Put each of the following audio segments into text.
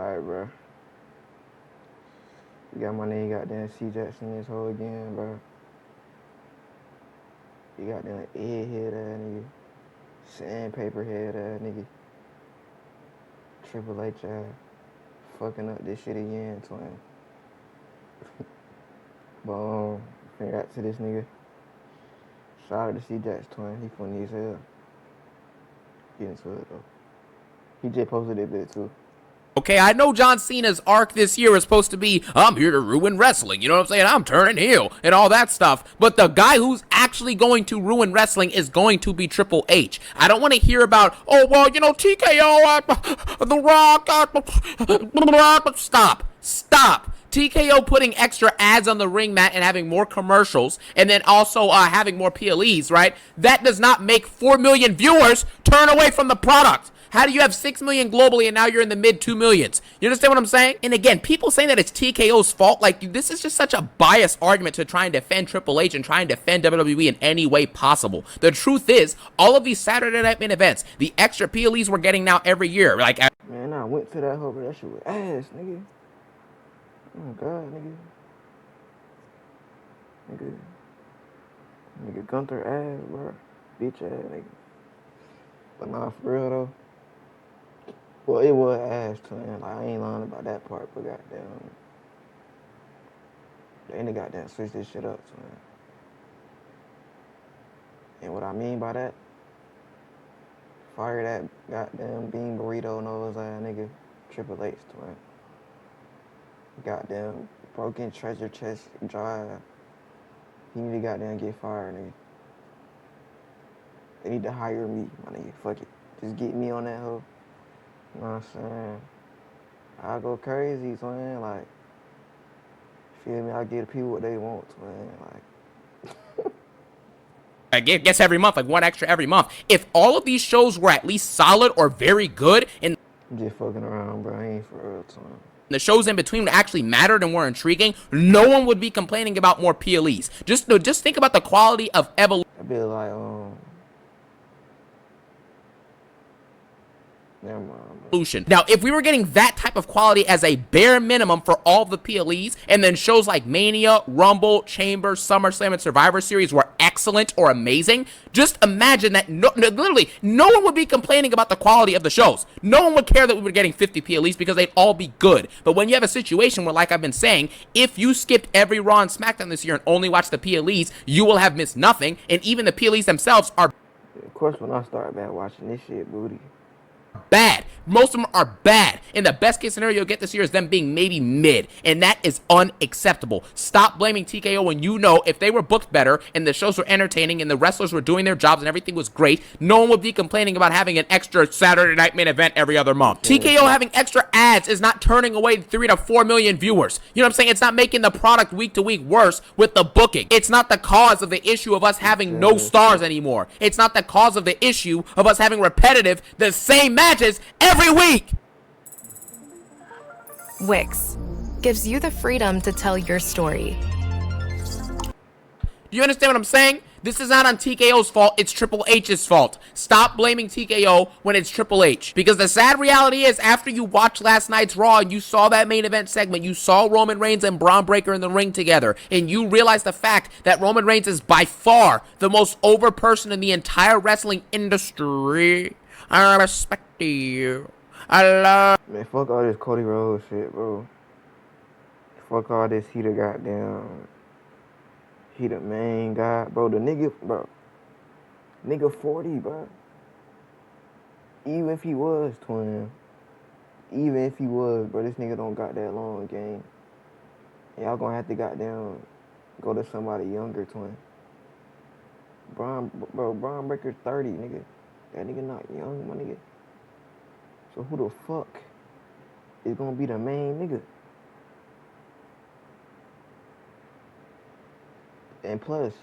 Alright, bro. You got my nigga goddamn Cjax in this hole again, bro. You got them egghead ass nigga. Sandpaper head ass nigga. Triple H ass. Fucking up this shit again, twin. But, congrats to this nigga. Shout out to Cjax, twin. He funny as hell. Get into it, though. He just posted that bit, too. Okay, I know John Cena's arc this year is supposed to be, I'm here to ruin wrestling, you know what I'm saying? I'm turning heel and all that stuff. But the guy who's actually going to ruin wrestling is going to be Triple H. I don't want to hear about, oh, well, you know, TKO, The Rock, Stop. TKO putting extra ads on the ring mat and having more commercials and then also having more PLEs, right? That does not make 4 million viewers turn away from the product. How do you have 6 million globally and now you're in the mid 2 millions? You understand what I'm saying? And again, people saying that it's TKO's fault, like, this is just such a biased argument to try and defend Triple H and try and defend WWE in any way possible. The truth is, all of these Saturday Night main events, the extra PLEs we're getting now every year, like... Man, I went to that hoe, but that shit was ass, nigga. Oh, God, nigga Gunther ass, bro. Bitch ass, nigga. But nah, for real, though. Well, it was ass, twin. Like, I ain't lying about that part, but goddamn. They ain't goddamn switch this shit up, twin. And what I mean by that, fire that goddamn bean burrito nose ass nigga, Triple H, twin. Goddamn broken treasure chest drive. He need to goddamn get fired, nigga. They need to hire me, my nigga. Fuck it. Just get me on that hoe. You know what I'm saying? I go crazy, twin. Like, feel me? I give the people what they want, twin. Like, I guess every month, like one extra every month. If all of these shows were at least solid or very good, and I'm just fucking around, bro. I ain't for real, twin. The shows in between actually mattered and were intriguing, no one would be complaining about more PLEs. Just think about the quality of evolution. I'd be like, never mind, bro. Now, if we were getting that type of quality as a bare minimum for all the PLEs, and then shows like Mania, Rumble, Chamber, SummerSlam, and Survivor Series were excellent or amazing, just imagine that literally no one would be complaining about the quality of the shows. No one would care that we were getting 50 PLEs because they'd all be good. But when you have a situation where, like I've been saying, if you skipped every Raw and SmackDown this year and only watched the PLEs, you will have missed nothing, and even the PLEs themselves are... Of course, when I start back watching this shit, booty. Bad. Most of them are bad. And the best case scenario you'll get this year is them being maybe mid. And that is unacceptable. Stop blaming TKO when you know if they were booked better and the shows were entertaining and the wrestlers were doing their jobs and everything was great, no one would be complaining about having an extra Saturday Night main event every other month. TKO having extra ads is not turning away 3 to 4 million viewers. You know what I'm saying? It's not making the product week to week worse with the booking. It's not the cause of the issue of us having no stars anymore. It's not the cause of the issue of us having repetitive, the same matches every week. Wix gives you the freedom to tell your story. Do you understand what I'm saying? This is not on TKO's fault, it's Triple H's fault. Stop blaming TKO when it's Triple H. Because the sad reality is, after you watched last night's Raw and you saw that main event segment, you saw Roman Reigns and Braun Breaker in the ring together, and you realize the fact that Roman Reigns is by far the most over person in the entire wrestling industry. I respect you. I love... Man, fuck all this Cody Rhodes shit, bro. Fuck all this, he the goddamn... He the main guy. Bro, the nigga, bro. Nigga 40, bro. Even if he was, twin. Even if he was, bro, this nigga don't got that long game. Y'all have to goddamn go to somebody younger, twin. Braun Breaker's 30, nigga. That nigga not young, my nigga. So who the fuck is gonna be the main nigga? And plus,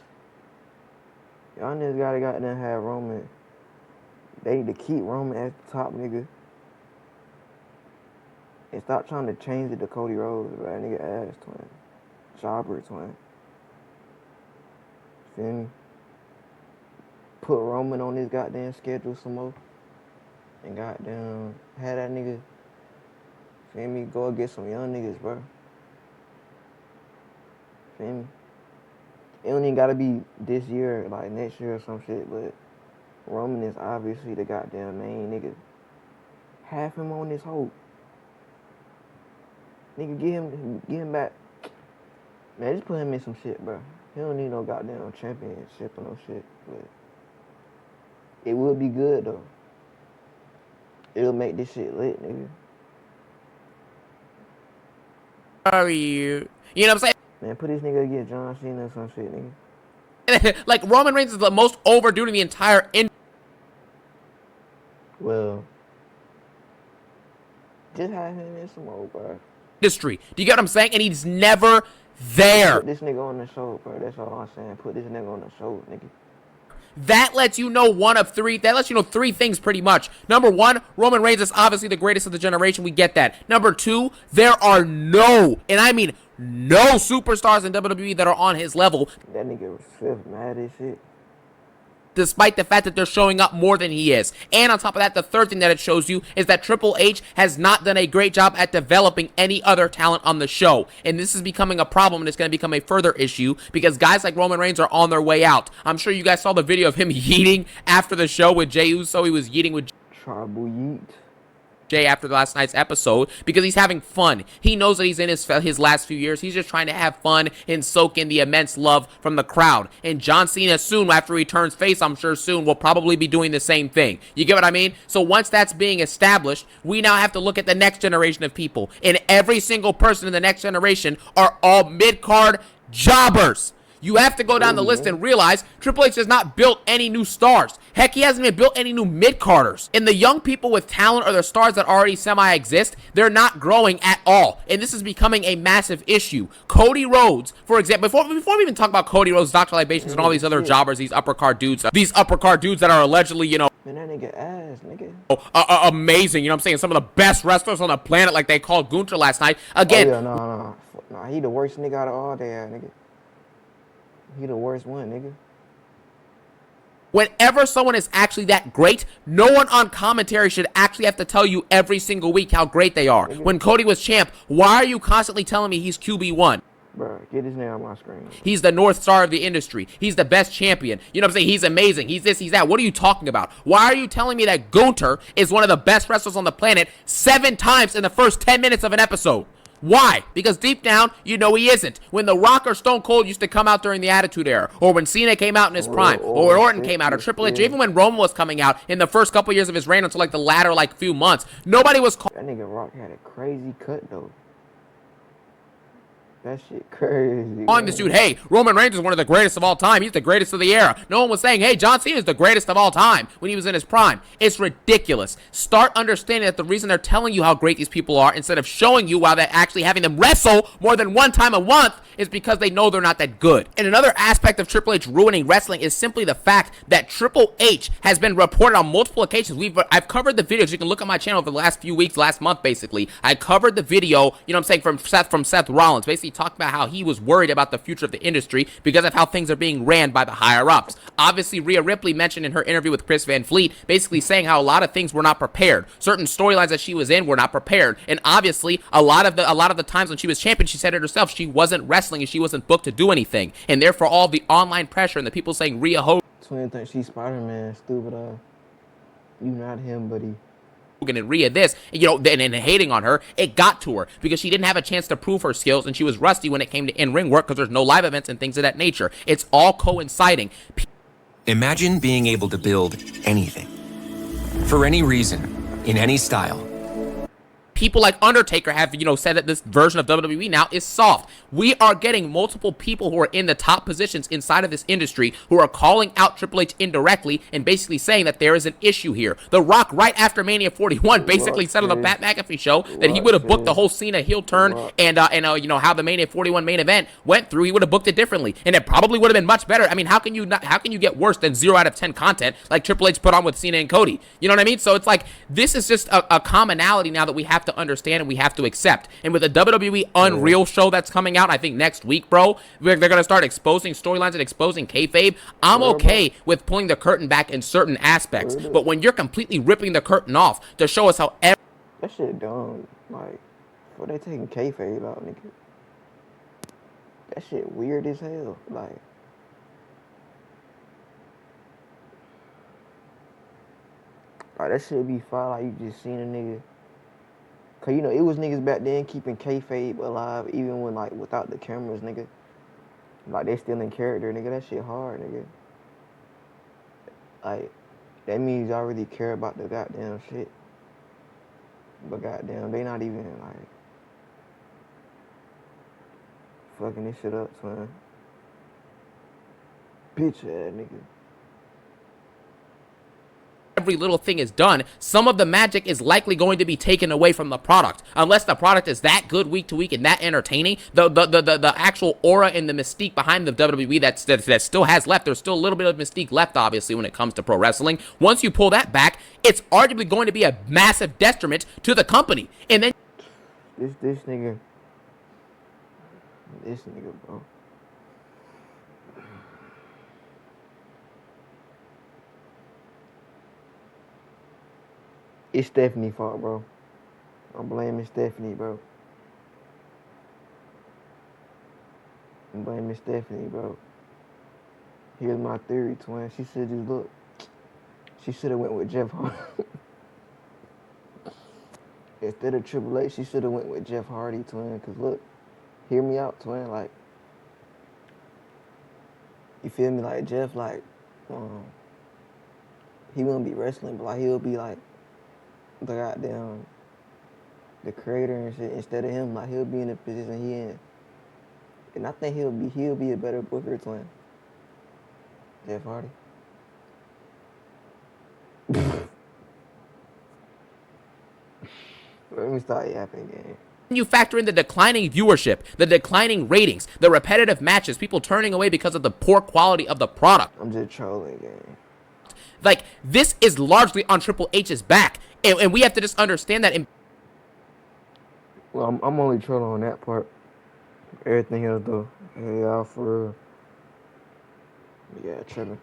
y'all niggas gotta goddamn have Roman. They need to keep Roman as the top nigga. And stop trying to change it to Cody Rhodes, bro. That nigga ass, twin. Jobber, twin. Feel me? Put Roman on his goddamn schedule some more. And goddamn, have that nigga Feel me? Go against some young niggas, bro. Feel me? It don't even gotta be this year, like next year or some shit, but Roman is obviously the goddamn main nigga. Have him on this hoe. Nigga, get him back. Man, just put him in some shit, bro. He don't need no goddamn championship or no shit, but it would be good though. It'll make this shit lit, nigga. Are you? You know what I'm saying? Man, put this nigga against John Cena or some shit, nigga. Like, Roman Reigns is the most overdue in the entire Well, just have him in some more, bro. industry. Do you get what I'm saying? And he's never there. Put this nigga on the show, bro. That's all I'm saying. Put this nigga on the show, nigga. That lets you know one of three. That lets you know three things pretty much. Number one, Roman Reigns is obviously the greatest of the generation. We get that. Number two, there are no, and I mean no superstars in WWE that are on his level. That nigga was fifth mad as shit. Despite the fact that they're showing up more than he is. And on top of that, the third thing that it shows you is that Triple H has not done a great job at developing any other talent on the show. And this is becoming a problem, and it's going to become a further issue because guys like Roman Reigns are on their way out. I'm sure you guys saw the video of him yeeting after the show with Jey Uso. He was yeeting with Tribal yeet. Jay after last night's episode because he's having fun. He knows that he's in his last few years. He's just trying to have fun and soak in the immense love from the crowd. And John Cena soon, after he turns face, I'm sure soon, will probably be doing the same thing. You get what I mean? So once that's being established, we now have to look at the next generation of people. And every single person in the next generation are all mid-card jobbers. You have to go down the list and realize Triple H has not built any new stars. Heck, he hasn't even built any new mid-carders. And the young people with talent or the stars that already semi-exist, they're not growing at all. And this is becoming a massive issue. Cody Rhodes, for example, before we even talk about Cody Rhodes, Dr. Libations, and all these other jobbers, these upper card dudes that are allegedly, you know, man, that nigga ass, nigga. Amazing, you know what I'm saying? Some of the best wrestlers on the planet, like they called Gunther last night. Again, oh, yeah, no, he the worst nigga out of all there, nigga. He the worst one, nigga. Whenever someone is actually that great, no one on commentary should actually have to tell you every single week how great they are. When Cody was champ, why are you constantly telling me he's QB1? Bro, get his name on my screen. He's the North Star of the industry. He's the best champion. You know what I'm saying? He's amazing. He's this, he's that. What are you talking about? Why are you telling me that Gunther is one of the best wrestlers on the planet 7 times in the first 10 minutes of an episode? Why? Because deep down, you know he isn't. When The Rock or Stone Cold used to come out during the Attitude Era, or when Cena came out in his prime, or when Orton came out, or Triple H, even when Roman was coming out in the first couple years of his reign until like the latter few months, nobody was That nigga Rock had a crazy cut though. That shit crazy. calling this dude, hey, Roman Reigns is one of the greatest of all time. He's the greatest of the era. No one was saying, hey, John Cena is the greatest of all time when he was in his prime. It's ridiculous. Start understanding that the reason they're telling you how great these people are instead of showing you while they're actually having them wrestle more than one time a month is because they know they're not that good. And another aspect of Triple H ruining wrestling is simply the fact that Triple H has been reported on multiple occasions. I've covered the videos. You can look at my channel over the last few weeks, last month, basically. I covered the video, you know what I'm saying, from Seth Rollins, basically talked about how he was worried about the future of the industry because of how things are being ran by the higher-ups. Obviously, Rhea Ripley mentioned in her interview with Chris Van Fleet, basically saying how a lot of things were not prepared. Certain storylines that she was in were not prepared. And obviously, a lot of the times when she was champion, she said it herself, she wasn't wrestling and she wasn't booked to do anything. And therefore, all the online pressure and the people saying Rhea Hogan Twin think she's Spider-Man, stupid You not him, buddy. and Rhea this, you know, and hating on her, it got to her because she didn't have a chance to prove her skills and she was rusty when it came to in-ring work because there's no live events and things of that nature. It's all coinciding. Imagine being able to build anything, for any reason, in any style. People like Undertaker have, you know, said that this version of WWE now is soft. We are getting multiple people who are in the top positions inside of this industry who are calling out Triple H indirectly and basically saying that there is an issue here. The Rock, right after Mania 41, basically said on the Pat McAfee show that he would have booked the whole Cena heel turn and you know, how the Mania 41 main event went through. He would have booked it differently, and it probably would have been much better. I mean, how can you get worse than 0 out of 10 content like Triple H put on with Cena and Cody? You know what I mean? So it's like this is just a commonality now that we have to understand and we have to accept. And with the WWE Unreal show that's coming out, I think next week, bro, they're going to start exposing storylines and exposing kayfabe. I'm okay with pulling the curtain back in certain aspects, but when you're completely ripping the curtain off to show us how that shit dumb. Like, What they taking kayfabe out, nigga? That shit weird as hell. Like that shit be fire. Like you just seen a nigga. Cause you know it was niggas back then keeping kayfabe alive even when like without the cameras, nigga. Like they still in character, nigga. That shit hard, nigga. Like that means y'all really care about the goddamn shit. But goddamn, they not even like fucking this shit up, son. Bitch ass nigga. Every little thing is done, some of the magic is likely going to be taken away from the product. Unless the product is that good week to week and that entertaining, the actual aura and the mystique behind the WWE that still has left, there's still a little bit of mystique left, obviously, when it comes to pro wrestling. Once you pull that back, it's arguably going to be a massive detriment to the company. And then This nigga, bro. It's Stephanie's fault, bro. I'm blaming Stephanie, bro. I'm blaming Stephanie, bro. Here's my theory, twin. She should just look. She should have went with Jeff Hardy. Instead of Triple H, she should have went with Jeff Hardy, twin. Cause look, hear me out, twin. Like, you feel me? Like Jeff, like, he wouldn't be wrestling, but like he'll be like the goddamn the creator and shit. Instead of him, like he'll be in the position he in, and I think he'll be a better booker, twin. Jeff Hardy. Let me start yapping again. You factor in the declining viewership, the declining ratings, the repetitive matches, people turning away because of the poor quality of the product. I'm just trolling again. Like, this is largely on Triple H's back, and we have to just understand that. Well, I'm only trolling on that part. Everything else, though, yeah, for real. Yeah, tripping.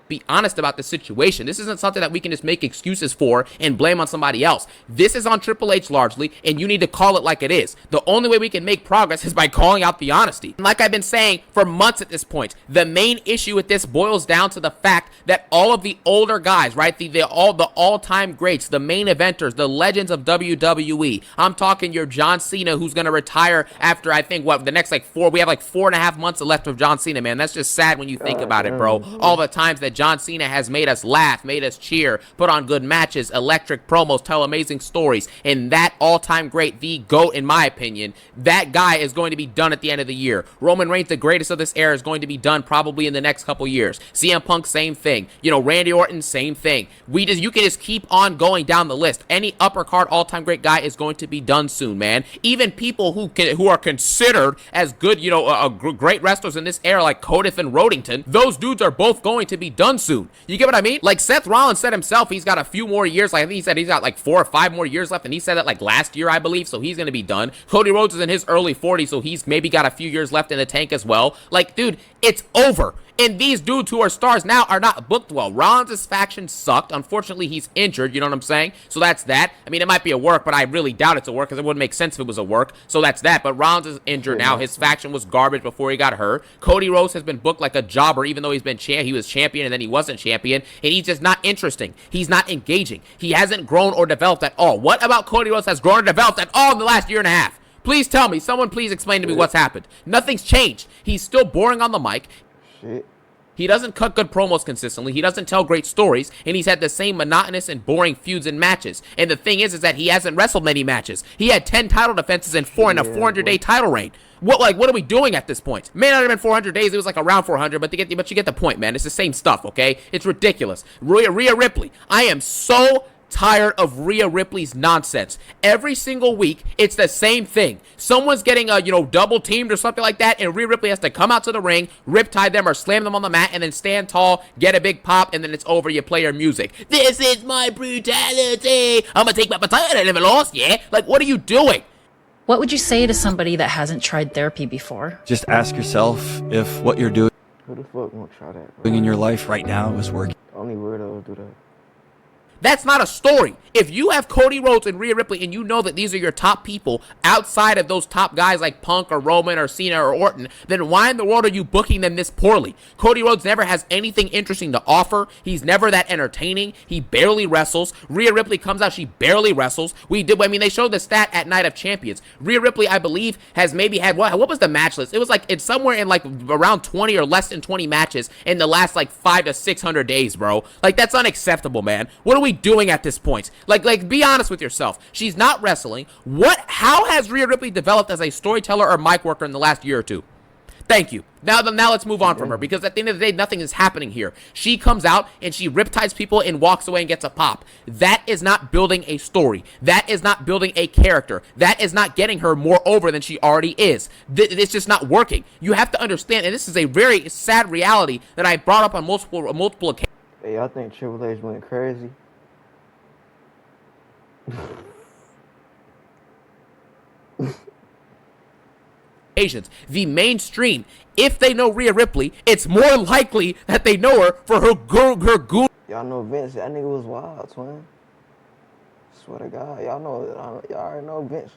Be honest about the situation. This isn't something that we can just make excuses for and blame on somebody else. This is on Triple H largely, and you need to call it like it is. The only way we can make progress is by calling out the honesty. And like I've been saying for months at this point, the main issue with this boils down to the fact that all of the older guys, right, the all-time greats, the main eventers, the legends of WWE. I'm talking your John Cena, who's going to retire after, I think, the next, we have 4.5 months left of John Cena, man. That's just sad when you think about it, bro. All the times that John Cena has made us laugh, made us cheer, put on good matches, electric promos, tell amazing stories, and that all-time great, the GOAT in my opinion, that guy is going to be done at the end of the year. Roman Reigns, the greatest of this era, is going to be done probably in the next couple years. CM Punk, same thing. You know, Randy Orton, same thing. You can just keep on going down the list. Any upper card all-time great guy is going to be done soon, man. Even people who are considered as good, great wrestlers in this era, like Codif and Rodington, those dudes are both going to be done soon. You get what I mean? Like Seth Rollins said himself, he's got a few more years. Like I think he said he's got 4 or 5 more years left, and he said that last year, I believe. So he's gonna be done. Cody Rhodes is in his early 40s, so he's maybe got a few years left in the tank as well. Like, dude, it's over. And these dudes who are stars now are not booked well. Rollins' faction sucked. Unfortunately, he's injured. You know what I'm saying? So that's that. I mean, it might be a work, but I really doubt it's a work because it wouldn't make sense if it was a work. So that's that. But Rollins is injured now. His faction was garbage before he got hurt. Cody Rhodes has been booked like a jobber, even though he was champion and then he wasn't champion. And he's just not interesting. He's not engaging. He hasn't grown or developed at all. What about Cody Rhodes has grown or developed at all in the last year and a half? Please tell me. Someone please explain to me what's happened. Nothing's changed. He's still boring on the mic. Shit. He doesn't cut good promos consistently. He doesn't tell great stories, and he's had the same monotonous and boring feuds and matches. And the thing is that he hasn't wrestled many matches. He had 10 title defenses and 4 in a 400-day title reign. What are we doing at this point? May not have been 400 days. It was around 400, but you get the point, man. It's the same stuff, okay? It's ridiculous. Rhea Ripley. I am so tired of Rhea Ripley's nonsense. Every single week, it's the same thing. Someone's getting double teamed or something like that, and Rhea Ripley has to come out to the ring, riptide them or slam them on the mat, and then stand tall, get a big pop, and then it's over. You play your music. This is my brutality. I'm gonna take my baton and never lost. Yeah, what are you doing? What would you say to somebody that hasn't tried therapy before? Just ask yourself if what you're doing Who the fuck won't try that, bro? in your life right now is working. Only weirdos do that. That's not a story. If you have Cody Rhodes and Rhea Ripley and you know that these are your top people outside of those top guys like Punk or Roman or Cena or Orton, then why in the world are you booking them this poorly? Cody Rhodes never has anything interesting to offer. He's never that entertaining. He barely wrestles. Rhea Ripley comes out, she barely wrestles. They showed the stat at Night of Champions. Rhea Ripley, I believe, has maybe had, what was the match list? It was like, it's somewhere in like around 20 or less than 20 matches in the last like 500 to 600 days, bro. Like, that's unacceptable, man. What are we doing at this point? Like, be honest with yourself. She's not wrestling. How has Rhea Ripley developed as a storyteller or mic worker in the last year or two? Thank you. Now let's move on from her, because at the end of the day, nothing is happening here. She comes out and she riptides people and walks away and gets a pop. That is not building a story. That is not building a character. That is not getting her more over than she already is. It's just not working. You have to understand, and this is a very sad reality that I brought up on multiple occasions. Hey, y'all think Triple H went crazy? The mainstream, if they know Rhea Ripley, it's more likely that they know her for her goon. Y'all know Vince, that nigga was wild, twin. Swear to God, y'all already know Vince.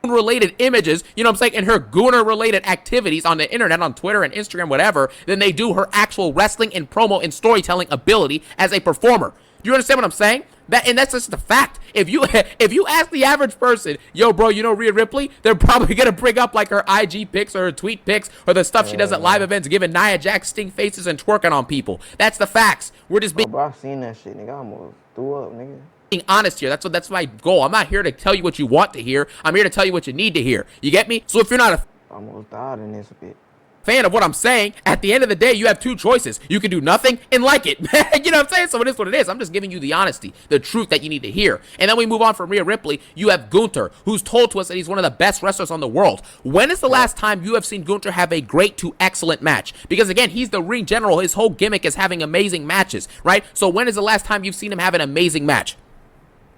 Related images, you know what I'm saying, and her gooner related activities on the internet, on Twitter and Instagram, whatever, than they do her actual wrestling and promo and storytelling ability as a performer. Do you understand what I'm saying? That's just the fact. If you ask the average person, yo, bro, you know Rhea Ripley, they're probably gonna bring up like her IG pics or her tweet pics or the stuff she does at live events, giving Cjax stink faces and twerking on people. That's the facts. We're just being. Bro, I seen that shit, nigga. I almost threw up, nigga. Being honest here. That's my goal. I'm not here to tell you what you want to hear. I'm here to tell you what you need to hear. You get me? So if you're not I almost died in this bit. fan of what I'm saying, at the end of the day, you have two choices. You can do nothing and like it. You know what I'm saying? So it is what it is. I'm just giving you the honesty, the truth that you need to hear. And then we move on from Rhea Ripley. You have Gunther, who's told to us that he's one of the best wrestlers on the world. When is the last time you have seen Gunther have a great to excellent match? Because again, he's the ring general. His whole gimmick is having amazing matches, right? So when is the last time you've seen him have an amazing match?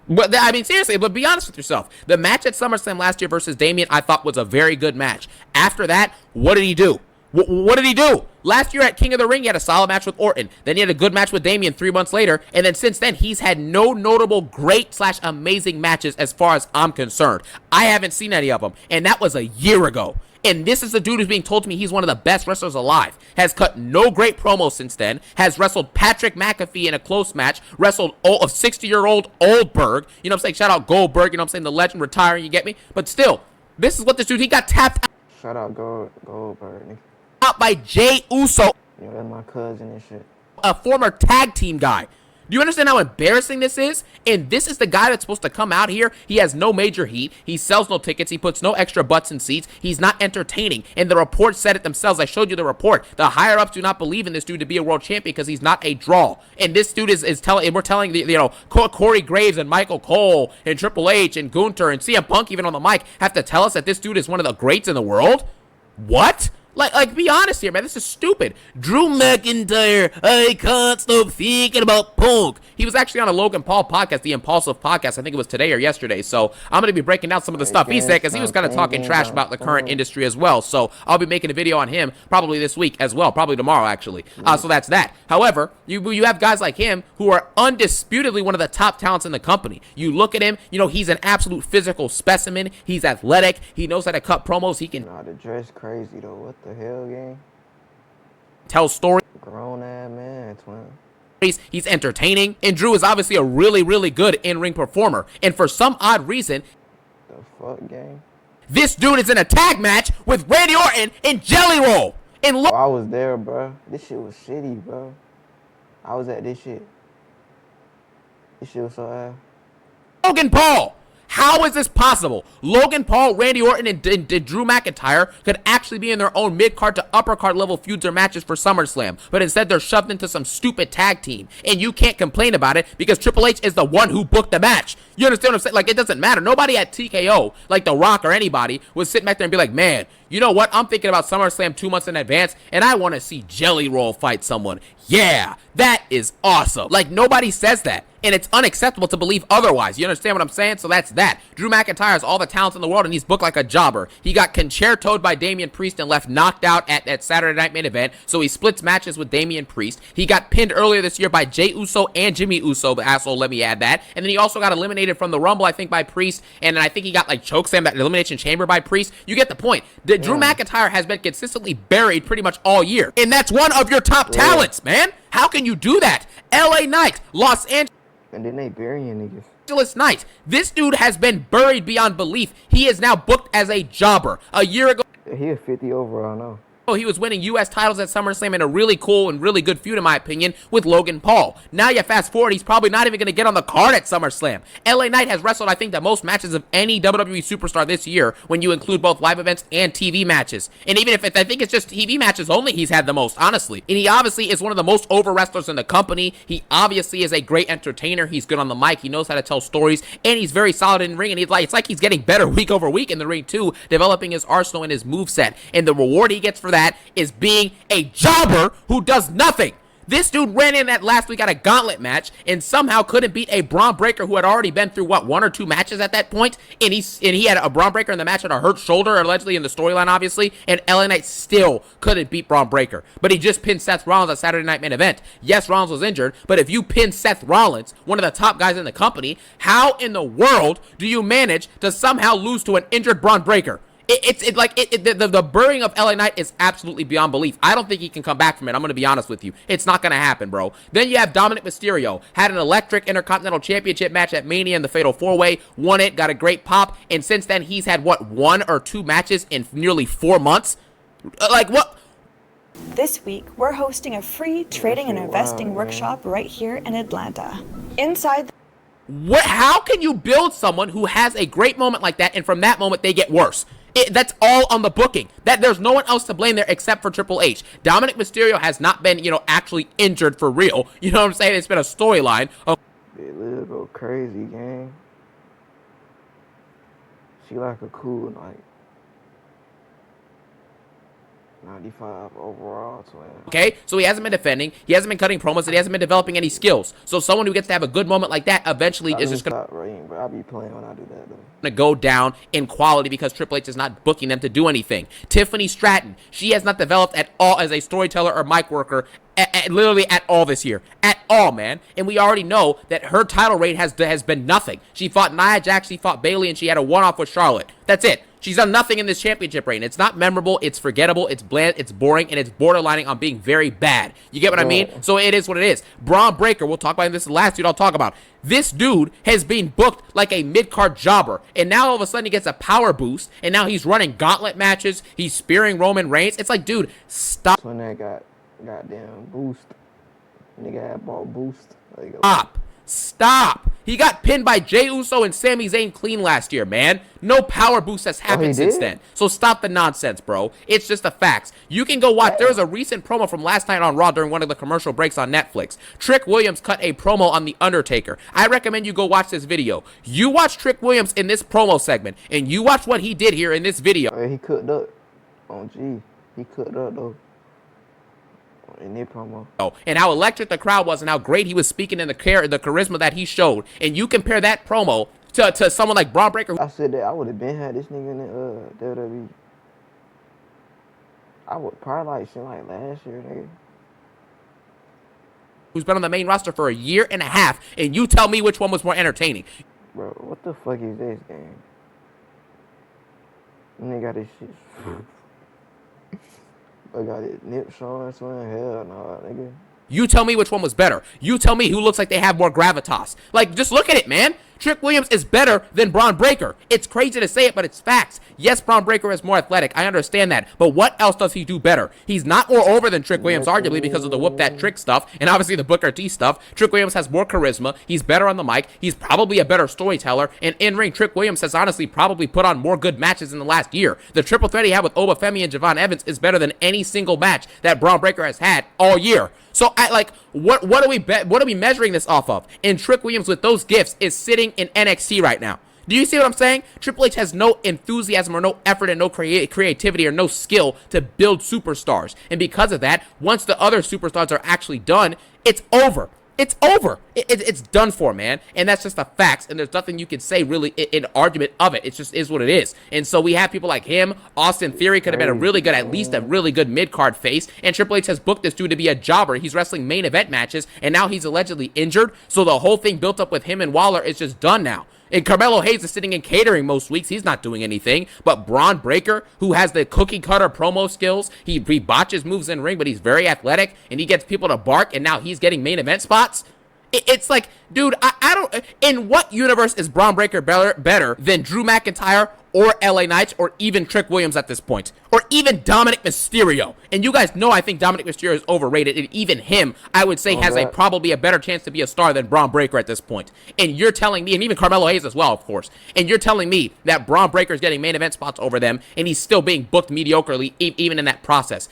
But I mean, seriously, but be honest with yourself. The match at SummerSlam last year versus Damian, I thought was a very good match. After that, what did he do? What did he do? Last year at King of the Ring, he had a solid match with Orton. Then he had a good match with Damian 3 months later. And then since then, he's had no notable great/amazing matches as far as I'm concerned. I haven't seen any of them. And that was a year ago. And this is the dude who's being told to me he's one of the best wrestlers alive. Has cut no great promos since then. Has wrestled Patrick McAfee in a close match. Wrestled a 60-year-old Goldberg. You know what I'm saying? Shout out Goldberg. You know what I'm saying? The legend retiring. You get me? But still, this is what this dude, he got tapped out. Shout out Goldberg, nigga. Out by Jay Uso. Yo, that's my cousin and shit. A former tag team guy. Do you understand how embarrassing this is? And this is the guy that's supposed to come out here. He has no major heat. He sells no tickets. He puts no extra butts in seats. He's not entertaining. And the reports said it themselves. I showed you the report. The higher-ups do not believe in this dude to be a world champion because he's not a draw. And this dude is telling, and we're telling, Corey Graves and Michael Cole and Triple H and Gunther and CM Punk even on the mic have to tell us that this dude is one of the greats in the world? What? Like, be honest here, man. This is stupid. Drew McIntyre, I can't stop thinking about Punk. He was actually on a Logan Paul podcast, the Impulsive podcast. I think it was today or yesterday. So I'm going to be breaking down some of the stuff he said because he was kind of talking trash about the current industry as well. So I'll be making a video on him probably this week as well, probably tomorrow actually. So that's that. However, you have guys like him who are undisputedly one of the top talents in the company. You look at him, he's an absolute physical specimen. He's athletic. He knows how to cut promos. He can. Nah, the dress crazy though. What the hell, gang? Tell stories. Grown ass man, twin. He's entertaining, and Drew is obviously a really, really good in-ring performer. And for some odd reason, the fuck, gang? This dude is in a tag match with Randy Orton and Jelly Roll. And look, I was there, bro. This shit was shitty, bro. I was at this shit. This shit was so ass. Logan Paul. How is this possible? Logan Paul, Randy Orton, and Drew McIntyre could actually be in their own mid-card to upper-card level feuds or matches for SummerSlam, but instead they're shoved into some stupid tag team, and you can't complain about it because Triple H is the one who booked the match. You understand what I'm saying? Like, it doesn't matter. Nobody at TKO, like The Rock or anybody, would sit back there and be like, man, you know what? I'm thinking about SummerSlam 2 months in advance, and I want to see Jelly Roll fight someone. Yeah, that is awesome. Like, nobody says that. and it's unacceptable to believe otherwise. You understand what I'm saying? So that's that. Drew McIntyre has all the talents in the world, and he's booked like a jobber. He got concertoed by Damian Priest and left knocked out at Saturday Night Main Event, so he splits matches with Damian Priest. He got pinned earlier this year by Jey Uso and Jimmy Uso, the asshole, let me add that. And then he also got eliminated from the Rumble, I think, by Priest, and then I think he got, like, chokeslammed at Elimination Chamber by Priest. You get the point. Drew McIntyre has been consistently buried pretty much all year, and that's one of your top talents, man. How can you do that? LA Knight, Los Angeles. And then they burying niggas. Knight. This dude has been buried beyond belief. He is now booked as a jobber. A year ago, He a 50 overall now. he was winning U.S. titles at SummerSlam in a really cool and really good feud, in my opinion, with Logan Paul. Now you fast forward, he's probably not even going to get on the card at SummerSlam. LA Knight has wrestled, I think, the most matches of any WWE superstar this year when you include both live events and TV matches. And even if I think it's just TV matches only, he's had the most, honestly. And he obviously is one of the most over wrestlers in the company. He obviously is a great entertainer. He's good on the mic. He knows how to tell stories, and he's very solid in the ring. And it's like he's getting better week over week in the ring too, developing his arsenal and his moveset. And the reward he gets for that is being a jobber who does nothing. This dude ran in that last week at a gauntlet match and somehow couldn't beat a Braun Breaker who had already been through, what, 1 or 2 matches at that point? And he had a Braun Breaker in the match and a hurt shoulder, allegedly, in the storyline, obviously, and LA Knight still couldn't beat Braun Breaker. But he just pinned Seth Rollins at Saturday Night Main Event. Yes, Rollins was injured, but if you pin Seth Rollins, one of the top guys in the company, how in the world do you manage to somehow lose to an injured Braun Breaker? The burying of LA Knight is absolutely beyond belief. I don't think he can come back from it. I'm going to be honest with you. It's not going to happen, bro. Then you have Dominic Mysterio. Had an electric Intercontinental Championship match at Mania in the Fatal 4-Way. Won it, got a great pop. And since then, he's had, what, 1 or 2 matches in nearly 4 months? Like, what? This week, we're hosting a free trading and investing workshop right here in Atlanta. Inside How can you build someone who has a great moment like that, and from that moment, they get worse? That's all on the booking. That there's no one else to blame there except for Triple H. Dominic Mysterio has not been, actually injured for real. You know what I'm saying? It's been a storyline. Big Liv go crazy, gang. She like a cool, like, 95 overall twin. Okay, so he hasn't been defending, he hasn't been cutting promos, and he hasn't been developing any skills. So someone who gets to have a good moment like that eventually is just gonna but I be playing when I do that though. Go down in quality because Triple H is not booking them to do anything. Tiffany Stratton, she has not developed at all as a storyteller or mic worker, literally at all this year. At all, man. And we already know that her title reign has been nothing. She fought Nia Jax, she fought Bayley, and she had a one-off with Charlotte. That's it. She's done nothing in this championship reign. It's not memorable, it's forgettable, it's bland, it's boring, and it's borderlining on being very bad. You get what I mean? So it is what it is. Braun Breaker, we'll talk about this, the last dude I'll talk about. This dude has been booked like a mid-card jobber, and now all of a sudden he gets a power boost, and now he's running gauntlet matches, he's spearing Roman Reigns. It's like, dude, stop. When that got goddamn boost, nigga had bought boost. Like, Stop. He got pinned by Jey Uso and Sami Zayn clean last year, man. No power boost has happened since then. So stop the nonsense, bro. It's just the facts. You can go watch. There was a recent promo from last night on Raw during one of the commercial breaks on Netflix. Trick Williams cut a promo on The Undertaker. I recommend you go watch this video. You watch Trick Williams in this promo segment, and you watch what he did here in this video. He cooked up on G. He cooked up, though. In their promo. And how electric the crowd was and how great he was speaking in the charisma that he showed. And you compare that promo to someone like Braun Breaker. I said that I would have been had this nigga in the WWE. I would probably like shit like last year, nigga. Who's been on the main roster for a year and a half, and you tell me which one was more entertaining. Bro, what the fuck is this game? Nigga got this shit. I got it nip showing, swing. Hell no, nigga. You tell me which one was better. You tell me who looks like they have more gravitas. Like, just look at it, man. Trick Williams is better than Braun Breaker. It's crazy to say it, but it's facts. Yes, Braun Breaker is more athletic. I understand that. But what else does he do better? He's not more over than Trick Williams, arguably, because of the whoop that trick stuff, and obviously the Booker T stuff. Trick Williams has more charisma. He's better on the mic. He's probably a better storyteller. And in-ring, Trick Williams has honestly probably put on more good matches in the last year. The triple threat he had with Obafemi and Javon Evans is better than any single match that Braun Breaker has had all year. So, what are we measuring this off of? And Trick Williams, with those gifts, is sitting in NXT right now. Do you see what I'm saying? Triple H has no enthusiasm or no effort and no creativity or no skill to build superstars. And because of that, once the other superstars are actually done, it's over. It's over. It's done for, man. And that's just the facts. And there's nothing you can say really in argument of it. It just is what it is. And so we have people like him. Austin Theory could have been a really good, at least a really good mid-card face. And Triple H has booked this dude to be a jobber. He's wrestling main event matches. And now he's allegedly injured. So the whole thing built up with him and Waller is just done now. And Carmelo Hayes is sitting in catering most weeks. He's not doing anything. But Braun Breaker, who has the cookie cutter promo skills, he botches moves in ring, but he's very athletic, and he gets people to bark, and now he's getting main event spots. It's like, dude, I don't... In what universe is Braun Breaker better than Drew McIntyre or LA Knights or even Trick Williams at this point? Or even Dominic Mysterio? And you guys know I think Dominic Mysterio is overrated, and even him, I would say, has probably a better chance to be a star than Braun Breaker at this point. And you're telling me, and even Carmelo Hayes as well, of course, and you're telling me that Braun Breaker is getting main event spots over them, and he's still being booked mediocrely even in that process.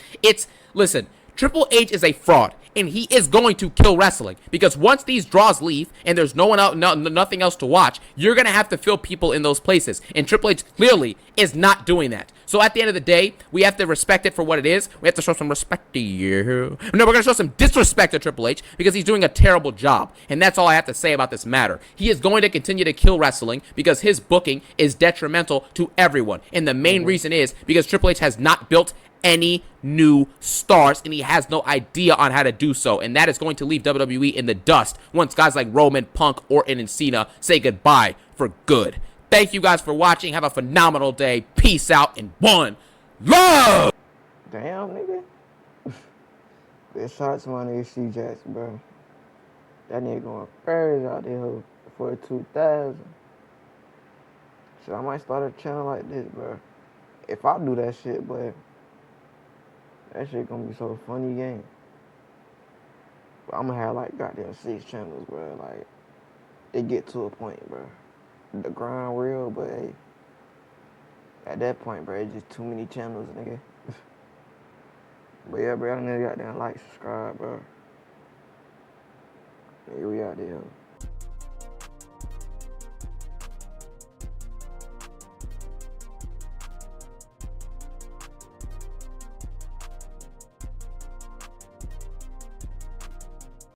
Listen, Triple H is a fraud. And he is going to kill wrestling, because once these draws leave and there's no one else, nothing else to watch, you're going to have to fill people in those places. And Triple H clearly is not doing that. So at the end of the day, we have to respect it for what it is. We have to show some respect to you. No, we're going to show some disrespect to Triple H because he's doing a terrible job. And that's all I have to say about this matter. He is going to continue to kill wrestling because his booking is detrimental to everyone. And the main reason is because Triple H has not built any new stars, and he has no idea on how to do so, and that is going to leave WWE in the dust once guys like Roman, Punk, Orton, and Cena say goodbye for good. Thank you guys for watching. Have a phenomenal day. Peace out, and one love! Damn, nigga. This shots my nigga Cjax, bro. That nigga going first out there for 2000. So I might start a channel like this, bro. If I do that shit, but that shit gonna be so funny game. But I'm gonna have like goddamn 6 channels, bro. Like, it get to a point, bro. The grind real, but hey, at that point, bro, it's just too many channels, nigga. But yeah, bro, I need to goddamn like, subscribe, bro. Here we out there.